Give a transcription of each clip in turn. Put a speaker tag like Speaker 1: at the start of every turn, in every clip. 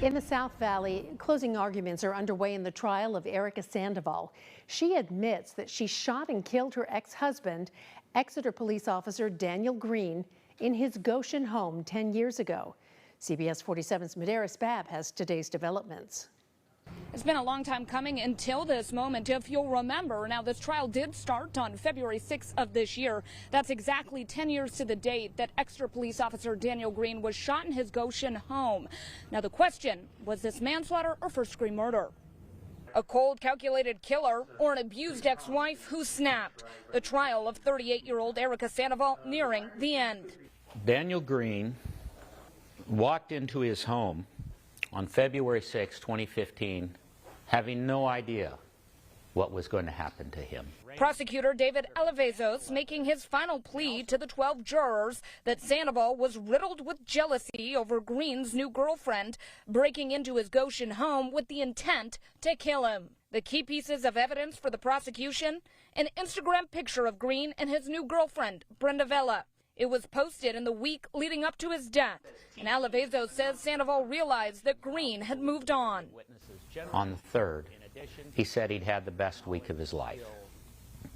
Speaker 1: In the South Valley, closing arguments are underway in the trial of Erica Sandoval. She admits that she shot and killed her ex-husband, Exeter police officer Daniel Green, in his Goshen home 10 years ago. CBS 47's Medeiros Babb has today's developments.
Speaker 2: It's been a long time coming until this moment. If you'll remember, now this trial did start on February 6th of this year. That's exactly 10 years to the date that Exeter police officer Daniel Green was shot in his Goshen home. Now the question, was this manslaughter or first-degree murder? A cold, calculated killer or an abused ex-wife who snapped. The trial of 38-year-old Erica Sandoval nearing the end.
Speaker 3: Daniel Green walked into his home on February 6, 2015, having no idea what was going to happen to him.
Speaker 2: Prosecutor David Alavezos making his final plea to the 12 jurors that Sandoval was riddled with jealousy over Green's new girlfriend, breaking into his Goshen home with the intent to kill him. The key pieces of evidence for the prosecution: an Instagram picture of Green and his new girlfriend, Brenda Vella. It was posted in the week leading up to his death, and Alavezos says Sandoval realized that Green had moved on.
Speaker 3: On the 3rd, he said he'd had the best week of his life.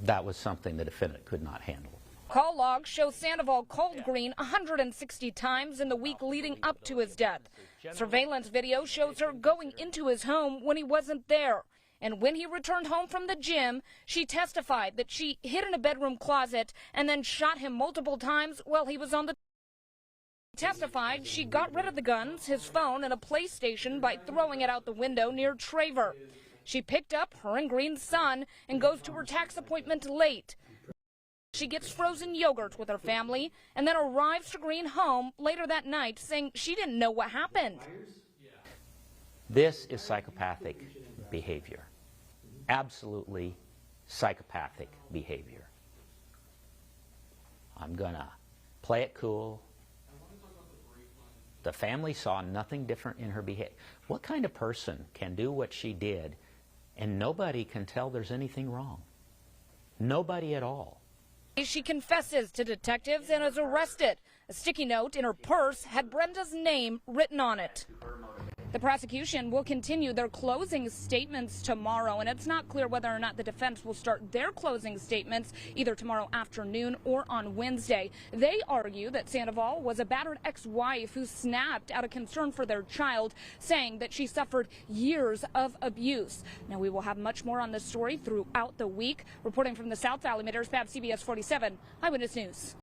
Speaker 3: That was something the defendant could not handle.
Speaker 2: Call logs show Sandoval called Green 160 times in the week leading up to his death. Surveillance video shows her going into his home when he wasn't there. And when he returned home from the gym, she testified that she hid in a bedroom closet and then shot him multiple times while he was on the testified she got rid of the guns, his phone, and a PlayStation by throwing it out the window near Traver. She picked up her and Green's son and goes to her tax appointment late. She gets frozen yogurt with her family and then arrives to Green home later that night saying she didn't know what happened.
Speaker 3: This is psychopathic behavior. Absolutely psychopathic behavior. I'm gonna play it cool. The family saw nothing different in her behavior. What kind of person can do what she did and nobody can tell there's anything wrong? Nobody at all.
Speaker 2: She confesses to detectives and is arrested. A sticky note in her purse had Brenda's name written on it. The prosecution will continue their closing statements tomorrow, and it's not clear whether or not the defense will start their closing statements either tomorrow afternoon or on Wednesday. They argue that Sandoval was a battered ex-wife who snapped out of concern for their child, saying that she suffered years of abuse. Now, we will have much more on this story throughout the week. Reporting from the South Valley, Medeiros Babb, CBS 47 Eyewitness News.